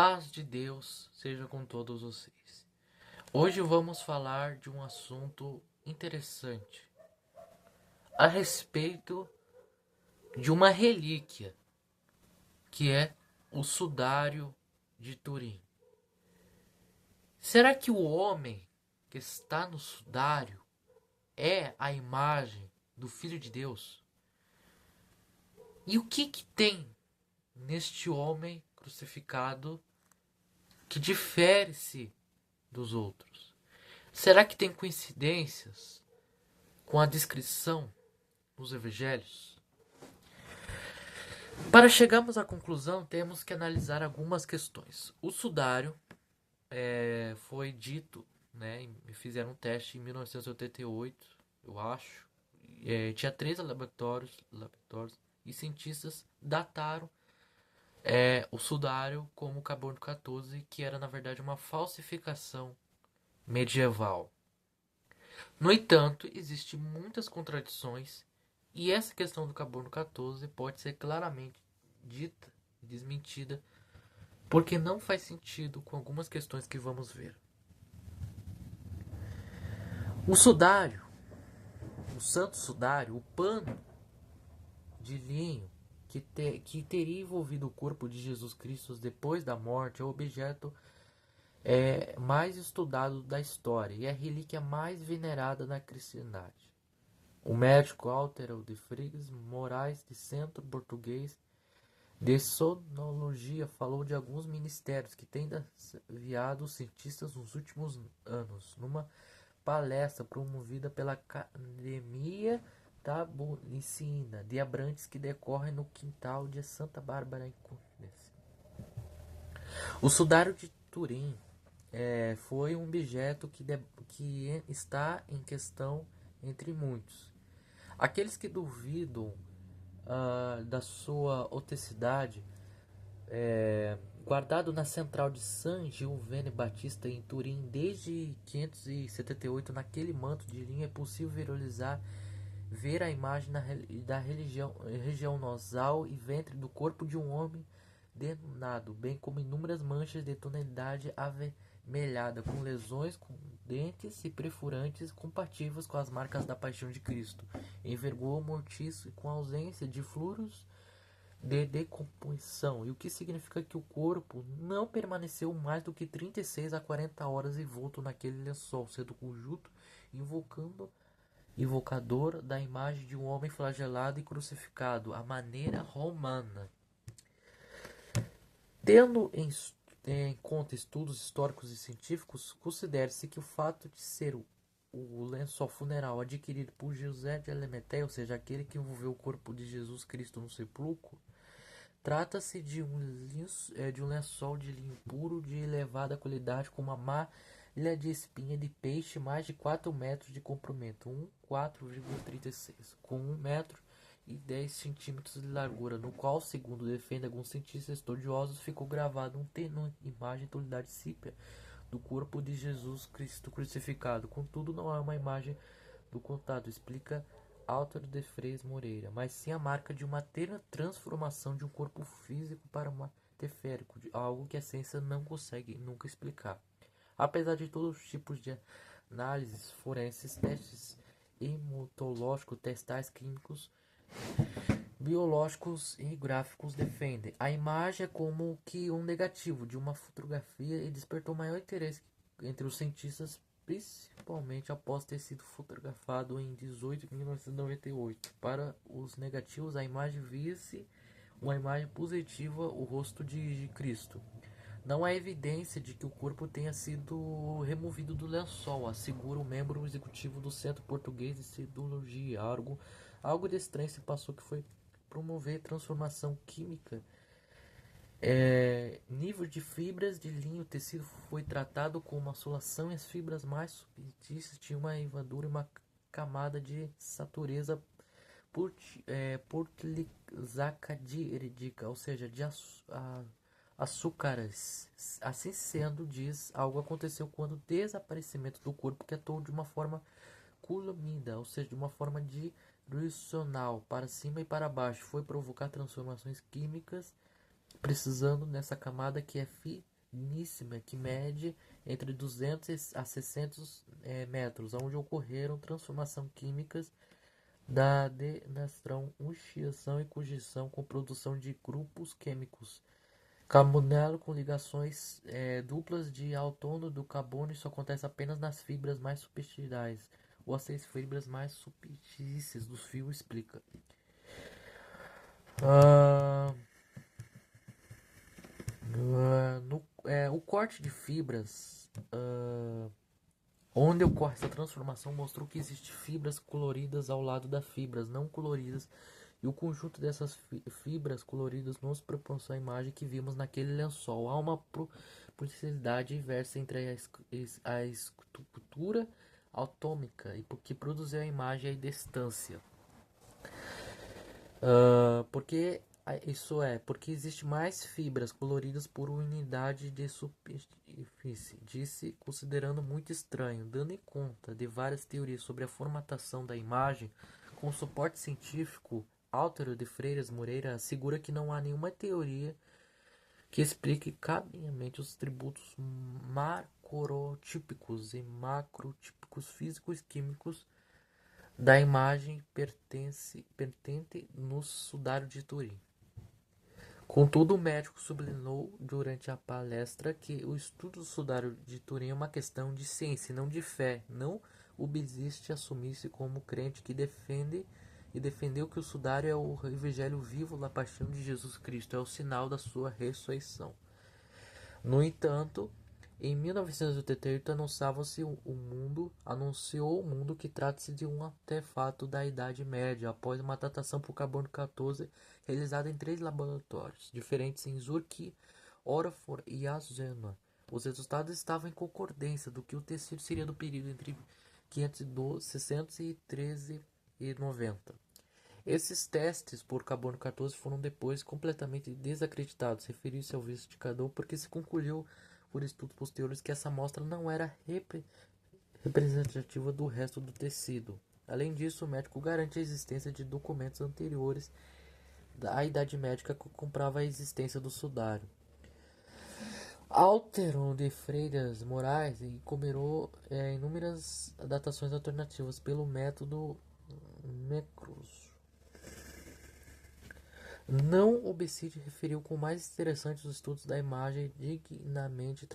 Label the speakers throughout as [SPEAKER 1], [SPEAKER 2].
[SPEAKER 1] paz de Deus seja com todos vocês. Hoje vamos falar de um assunto interessante a respeito de uma relíquia que é o Sudário de Turim. Será que o homem que está no Sudário é a imagem do Filho de Deus? E o que tem neste homem crucificado que difere-se dos outros? Será que tem coincidências com a descrição nos evangelhos? Para chegarmos à conclusão, temos que analisar algumas questões. O sudário foi dito, né, me fizeram um teste em 1988, eu acho. Tinha 13 laboratórios e cientistas dataram o sudário como carbono 14, que era na verdade uma falsificação medieval. No entanto, existem muitas contradições e essa questão do carbono 14 pode ser claramente dita e desmentida porque não faz sentido com algumas questões que vamos ver. O sudário, o santo sudário, o pano de linho que teria envolvido o corpo de Jesus Cristo depois da morte é o objeto mais estudado da história e é a relíquia mais venerada na cristandade. O médico Álvaro de Freitas Moraes, de Centro Português de Sonologia, falou de alguns mistérios que têm desafiado os cientistas nos últimos anos, numa palestra promovida pela Academia Tabulicina de Abrantes que decorre no quintal de Santa Bárbara em Cúrdice. O sudário de Turim foi um objeto que está em questão entre muitos. Aqueles que duvidam da sua autenticidade, guardado na central de San Giovanni Battista em Turim desde 578, naquele manto de linho é possível ver a imagem da região nasal e ventre do corpo de um homem denudado, bem como inúmeras manchas de tonalidade avermelhada, com lesões com dentes e perfurantes compatíveis com as marcas da paixão de Cristo, envergonha mortiço e com ausência de fluidos de decomposição, e o que significa que o corpo não permaneceu mais do que 36 a 40 horas envolto naquele lençol, sendo conjunto invocador da imagem de um homem flagelado e crucificado, à maneira romana. Tendo em conta estudos históricos e científicos, considere-se que o fato de ser o lençol funeral adquirido por José de Arimateia, ou seja, aquele que envolveu o corpo de Jesus Cristo no sepulcro, trata-se de um lençol de linho puro de elevada qualidade com uma malha de espinha de peixe mais de 4 metros de comprimento, 4,36, com 1 metro e 10 centímetros de largura, no qual, segundo defendem alguns cientistas estudiosos, ficou gravado uma imagem de tonalidade sípia do corpo de Jesus Cristo crucificado. Contudo, não é uma imagem do contato, explica Álvaro de Freitas Moreira, mas sim a marca de uma transformação de um corpo físico para um metaférico, algo que a ciência não consegue nunca explicar. Apesar de todos os tipos de análises forenses, testes hematológicos, testes químicos, biológicos e gráficos defendem a imagem como que um negativo de uma fotografia e despertou maior interesse entre os cientistas, principalmente após ter sido fotografado em 18 de 1998. Para os negativos, a imagem via-se uma imagem positiva, o rosto de Cristo. Não há evidência de que o corpo tenha sido removido do lençol, assegura o membro executivo do Centro Português de Cirurgia. Algo de estranho se passou, que foi promover transformação química. Nível de fibras de linho, o tecido foi tratado com uma solação e as fibras mais subtis tinham uma envoltura e uma camada de natureza portliczacadírica, ou seja, de açúcares. Assim sendo, diz, algo aconteceu quando o desaparecimento do corpo que atuou de uma forma colomida, ou seja, de uma forma direcional para cima e para baixo, foi provocar transformações químicas, precisando nessa camada que é finíssima que mede entre 200 a 600 metros, onde ocorreram transformações químicas da denaturalização e cogição com produção de grupos químicos. Carbonelo com ligações duplas de átomo do carbono, isso acontece apenas nas fibras mais superficiais ou as fibras mais superfícies do fio, explica. Ah, o corte de fibras, onde ocorre essa transformação, mostrou que existem fibras coloridas ao lado das fibras não coloridas, e o conjunto dessas fibras coloridas nos proporciona a imagem que vimos naquele lençol. Há uma proporcionalidade inversa entre a estrutura atômica e que produziu a imagem e a distância. Porque existe mais fibras coloridas por unidade de superfície, disse, considerando muito estranho, dando em conta de várias teorias sobre a formatação da imagem, com suporte científico. Álvaro de Freitas Moreira assegura que não há nenhuma teoria que explique cabalmente os atributos macrotípicos e macrotípicos físicos e químicos da imagem pertence no sudário de Turim. Contudo, o médico sublinhou durante a palestra que o estudo do sudário de Turim é uma questão de ciência, não de fé. Não obsiste assumir-se como crente que defendeu que o sudário é o evangelho vivo da paixão de Jesus Cristo, é o sinal da sua ressurreição. No entanto, em 1988 anunciou o mundo que trata-se de um artefato da Idade Média, após uma datação por carbono 14 realizada em 3 laboratórios diferentes em Zurich, Oxford e Jena. Os resultados estavam em concordância do que o tecido seria do período entre 560 e 1390. Esses testes por carbono 14 foram depois completamente desacreditados. Referiu-se ao investigador porque se concluiu por estudos posteriores que essa amostra não era representativa do resto do tecido. Além disso, o médico garante a existência de documentos anteriores da Idade Média que comprova a existência do sudário. Álvaro de Freitas Moraes enumerou inúmeras datações alternativas pelo método Mecros. Não obstante, referiu com mais interessantes os estudos da imagem dignamente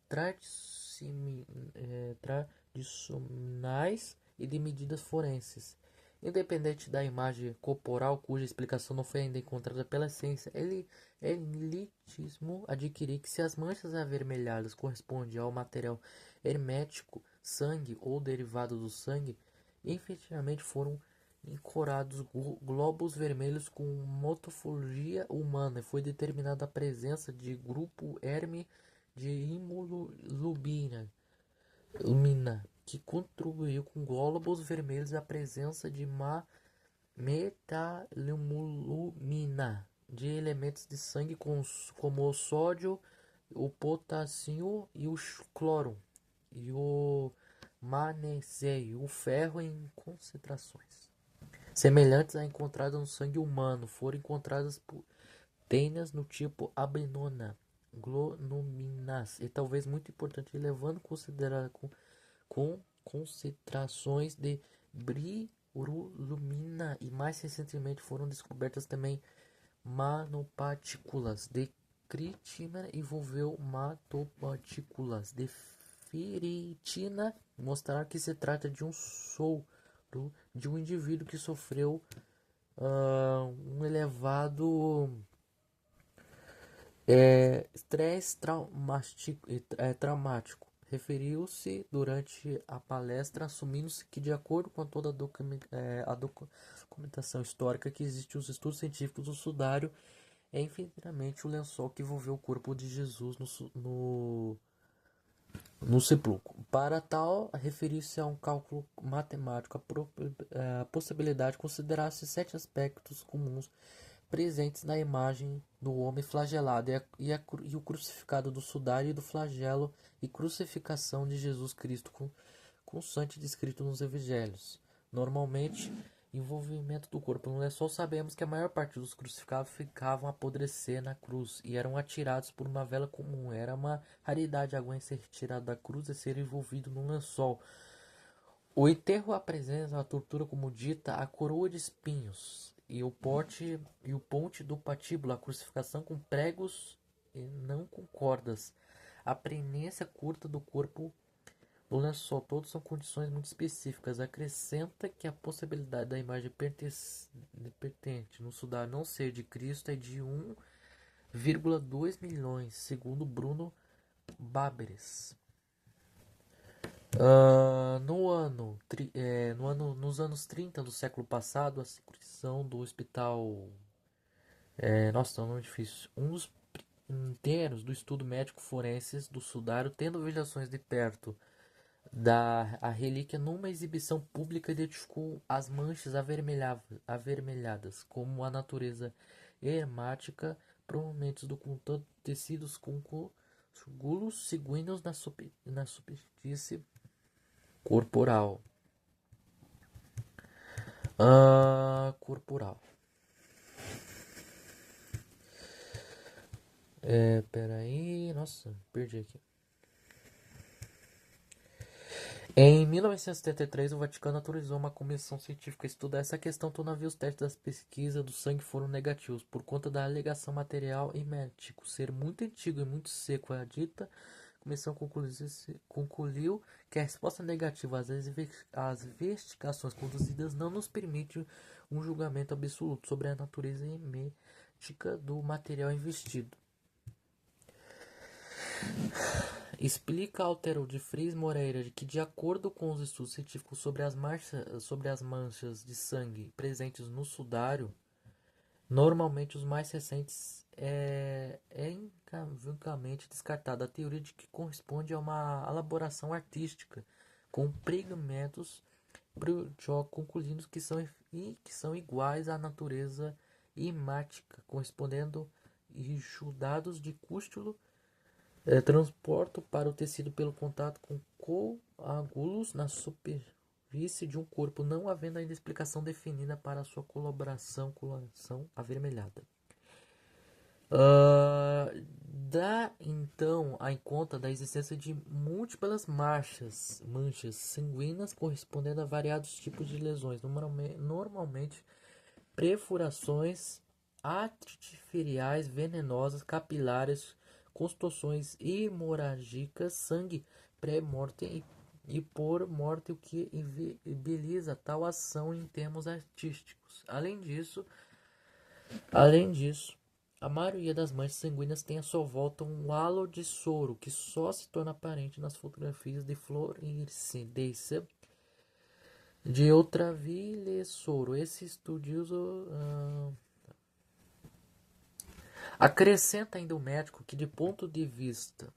[SPEAKER 1] tradicionais e de medidas forenses. Independente da imagem corporal, cuja explicação não foi ainda encontrada pela ciência, ele é elitismo adquirir que se as manchas avermelhadas correspondem ao material hermético, sangue ou derivado do sangue, efetivamente foram encorados globos vermelhos com morfologia humana. Foi determinada a presença de grupo Herme de hemoglobina, que contribuiu com glóbulos vermelhos à presença de metahemoglobina de elementos de sangue como o sódio, o potássio e o cloro, e o magnésio, o ferro em concentrações semelhantes a encontradas no sangue humano. Foram encontradas proteínas no tipo abinona, globulinas, e talvez muito importante, levando em consideração com concentrações de bilirrubina, e mais recentemente foram descobertas também nanopartículas de creatina envolveu matopartículas de ferritina, mostrar que se trata de um soro de um indivíduo que sofreu um elevado estresse traumático. Referiu-se durante a palestra, assumindo-se que, de acordo com toda a documentação histórica que existe, os estudos científicos do sudário é infinitamente o lençol que envolveu o corpo de Jesus no sepulcro. Para tal, referir-se a um cálculo matemático, a possibilidade de considerar-se 7 aspectos comuns presentes na imagem do homem flagelado e o crucificado do sudário e do flagelo e crucificação de Jesus Cristo, constante descrito nos evangelhos. Normalmente, envolvimento do corpo no lençol, sabemos que a maior parte dos crucificados ficavam a apodrecer na cruz e eram atirados por uma vela comum. Era uma raridade alguém ser retirado da cruz e ser envolvido num lençol. O enterro apresenta a tortura como dita a coroa de espinhos e o ponte do patíbulo, a crucificação com pregos e não com cordas, a prenência curta do corpo no lençol, todos são condições muito específicas. Acrescenta que a possibilidade da imagem pertence no sudário não ser de Cristo é de 1,2 milhões, segundo Bruno Báberes. Nos anos 30 do século passado, a circuncisão do hospital. Nossa, é um nome difícil. Um dos inteiros do estudo médico forenses do sudário, tendo vejações de perto da a relíquia numa exibição pública, identificou as manchas avermelhadas como a natureza hermática, provavelmente do contato de tecidos com coágulos sanguíneos na superfície corporal. Corporal. Peraí. Nossa, perdi aqui. Em 1973, o Vaticano autorizou uma comissão científica a estudar essa questão, todavia os testes das pesquisas do sangue foram negativos, por conta da alegação material e médico ser muito antigo e muito seco. A dita comissão concluiu que a resposta negativa às investigações conduzidas não nos permite um julgamento absoluto sobre a natureza hermética do material investido. Explica Altero de Fris Moreira que, de acordo com os estudos científicos sobre as manchas de sangue presentes no sudário, normalmente os mais recentes é incansvelmente descartada a teoria de que corresponde a uma elaboração artística com pigmentos concluindo que são iguais à natureza hermática, correspondendo enxudados de cústulo transporto para o tecido pelo contato com coágulos na superfície de um corpo, não havendo ainda explicação definida para a sua coloração avermelhada. Dá então em conta da existência de múltiplas manchas sanguíneas correspondendo a variados tipos de lesões, normalmente perfurações arteriais venenosas, capilares, contusões hemorrágicas, sangue pré-morte e por morte, o que inviabiliza tal ação em termos artísticos. Além disso, a maioria das manchas sanguíneas tem à sua volta um halo de soro, que só se torna aparente nas fotografias de fluorescência de ultravioleta soro. Esse estudioso acrescenta ainda o médico que, de ponto de vista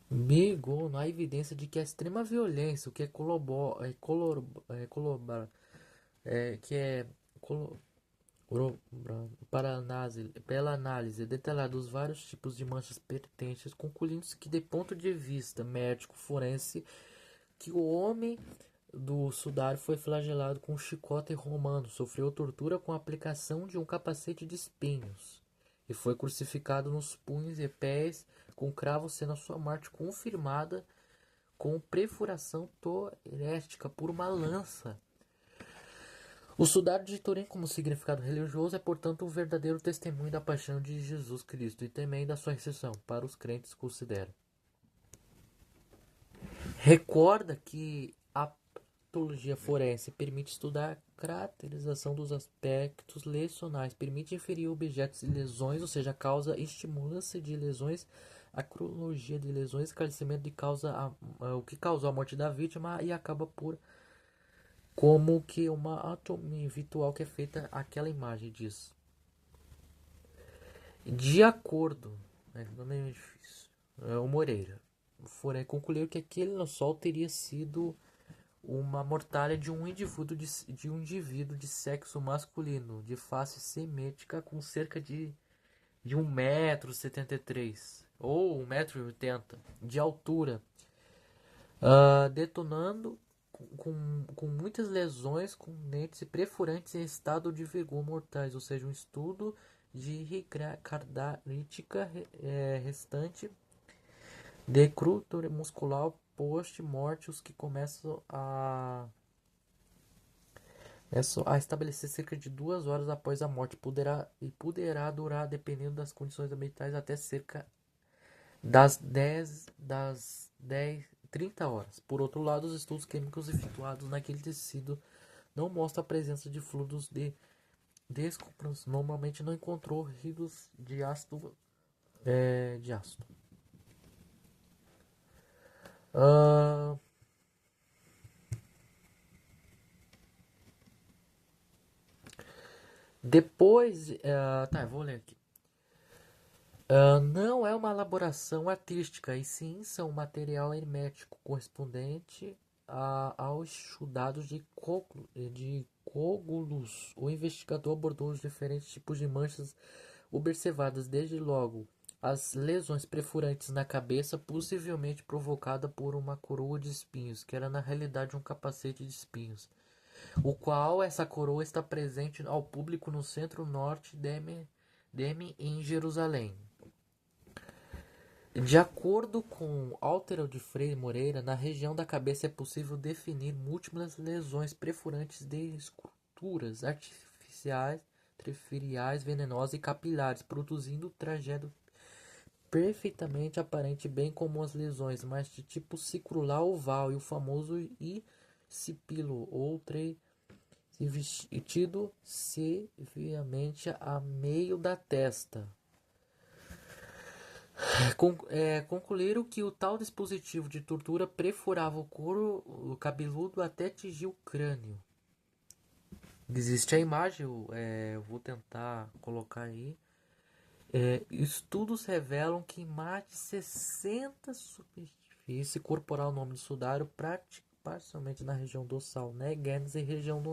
[SPEAKER 1] não há evidência de que a extrema violência, o que pela análise detalhada dos vários tipos de manchas pertences, concluindo-se que, de ponto de vista médico forense, que o homem do sudário foi flagelado com um chicote romano, sofreu tortura com a aplicação de um capacete de espinhos e foi crucificado nos punhos e pés com cravos, sendo a sua morte confirmada com perfuração torácica por uma lança. O sudário de Turim, como significado religioso, é portanto um verdadeiro testemunho da paixão de Jesus Cristo e também da sua ressurreição, para os crentes consideram. Recorda que a patologia forense permite estudar a caracterização dos aspectos lesionais, permite inferir objetos de lesões, ou seja, a causa, estimula-se de lesões, a cronologia de lesões, esclarecimento de o que causou a morte da vítima e acaba por como que uma anatomia virtual que é feita aquela imagem disso. De acordo, não é difícil, o Moreira concluiu que aquele lençol teria sido uma mortalha de um indivíduo de sexo masculino, de face simétrica, com cerca de 1,73 m ou 1,80 m de altura, detonando com muitas lesões com dentes e perfurantes em estado de vigor mortais, ou seja, um estudo de característica restante de crútura muscular post-mortem que começam a estabelecer cerca de 2 horas após a morte. Poderá durar, dependendo das condições ambientais, até cerca das 30 horas. Por outro lado, os estudos químicos efetuados naquele tecido não mostram a presença de fluidos de descompressão. Normalmente não encontrou resíduos de ácido. De ácido. Ah, depois. Tá, eu vou ler aqui. Não é uma elaboração artística, e sim são material hermético correspondente aos estudados de coágulos. O investigador abordou os diferentes tipos de manchas observadas, desde logo as lesões perfurantes na cabeça, possivelmente provocada por uma coroa de espinhos, que era na realidade um capacete de espinhos, o qual essa coroa está presente ao público no centro-norte de em Jerusalém. De acordo com Álvaro de Freire Moreira, na região da cabeça é possível definir múltiplas lesões perfurantes de estruturas artificiais, venenosas e capilares, produzindo tragédia perfeitamente aparente, bem como as lesões mais de tipo circular oval e o famoso isipilo ou vestido severamente a meio da testa. Concluíram que o tal dispositivo de tortura perfurava o couro cabeludo até atingir o crânio. Existe a imagem, eu vou tentar colocar aí. Estudos revelam que em mais de 60 superfície corporal, o nome do sudário, parcialmente na região dorsal, né, e região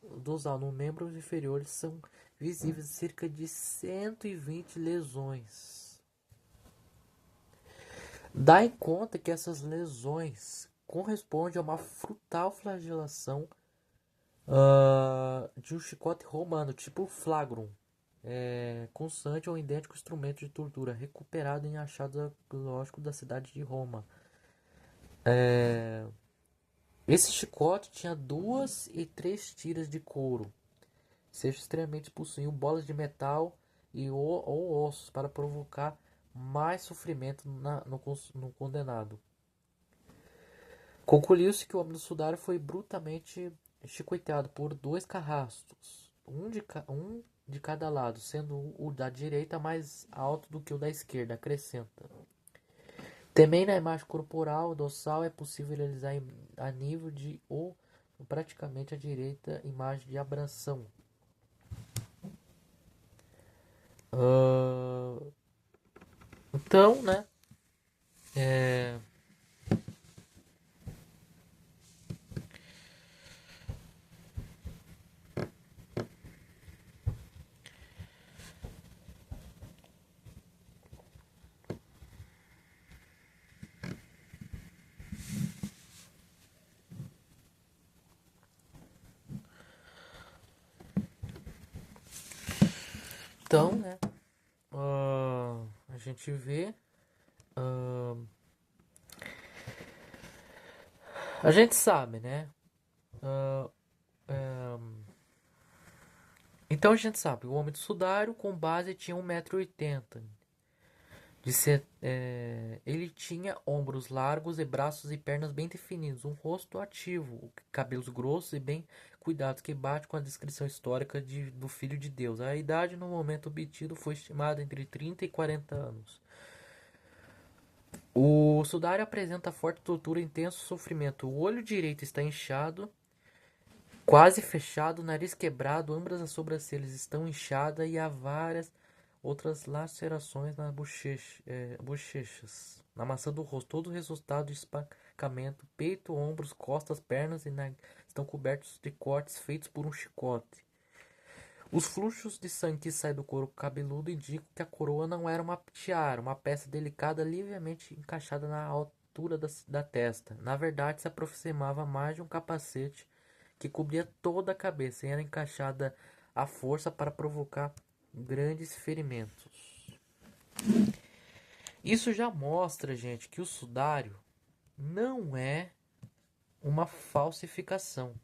[SPEAKER 1] dorsal, no membros inferiores, são visíveis cerca de 120 lesões. Dá em conta que essas lesões correspondem a uma brutal flagelação de um chicote romano, tipo flagrum, constante ou idêntico instrumento de tortura, recuperado em achados arqueológicos da cidade de Roma. Esse chicote tinha 2 e 3 tiras de couro, seja extremamente possuíam bolas de metal ou ossos para provocar mais sofrimento no condenado. Concluiu-se que o homem do sudário foi brutalmente chicoteado por 2 carrascos, um de cada lado, sendo o da direita mais alto do que o da esquerda, acrescenta. Também na imagem corporal dorsal é possível realizar a nível de ou praticamente à direita imagem de abração. Então, né? Então, né? A gente vê. A gente sabe, né? Então a gente sabe, o homem do sudário com base tinha 1,80 m. Ele tinha ombros largos e braços e pernas bem definidos, um rosto ativo, cabelos grossos e bem cuidados, que bate com a descrição histórica do Filho de Deus. A idade no momento obtido foi estimada entre 30 e 40 anos. O sudário apresenta forte tortura e intenso sofrimento. O olho direito está inchado, quase fechado, o nariz quebrado, ambas as sobrancelhas estão inchadas e há várias outras lacerações nas bochechas, na maçã do rosto. Todo o resultado de espancamento, peito, ombros, costas, pernas estão cobertos de cortes feitos por um chicote. Os fluxos de sangue que saem do couro cabeludo indicam que a coroa não era uma tiara, uma peça delicada livremente encaixada na altura altura da testa. Na verdade, se aproximava mais de um capacete que cobria toda a cabeça e era encaixada à força para provocar grandes ferimentos. Isso já mostra, gente, que o sudário não é uma falsificação.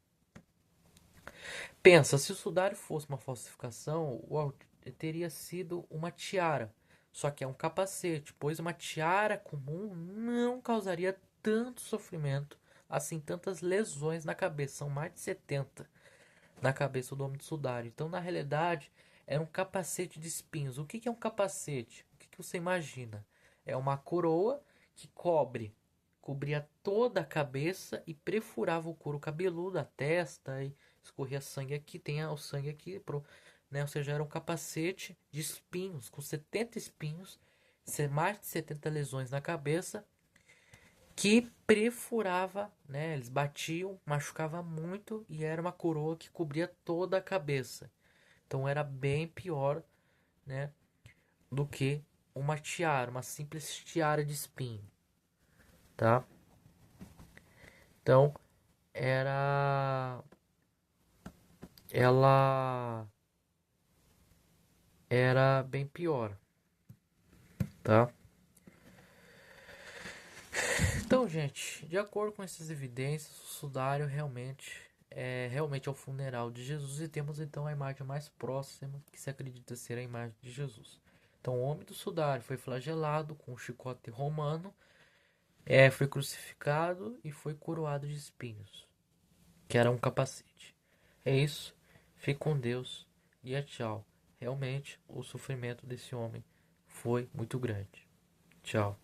[SPEAKER 1] Pensa, se o sudário fosse uma falsificação, teria sido uma tiara. Só que é um capacete, pois uma tiara comum não causaria tanto sofrimento, assim, tantas lesões na cabeça. São mais de 70 na cabeça do homem de sudário. Então, na realidade, era um capacete de espinhos. O que é um capacete? O que você imagina? É uma coroa que cobria toda a cabeça e perfurava o couro cabeludo, a testa, e escorria sangue aqui, tem o sangue aqui, né? Ou seja, era um capacete de espinhos, com 70 espinhos, mais de 70 lesões na cabeça, que perfurava, né? Eles batiam, machucava muito e era uma coroa que cobria toda a cabeça. Então era bem pior, né, do que uma tiara, uma simples tiara de espinho, tá? Então ela era bem pior, tá? Então, gente, de acordo com essas evidências, o sudário realmente é o funeral de Jesus e temos então a imagem mais próxima que se acredita ser a imagem de Jesus. Então, o homem do sudário foi flagelado com um chicote romano, foi crucificado e foi coroado de espinhos, que era um capacete. É isso. Fique com Deus e tchau. Realmente, o sofrimento desse homem foi muito grande. Tchau.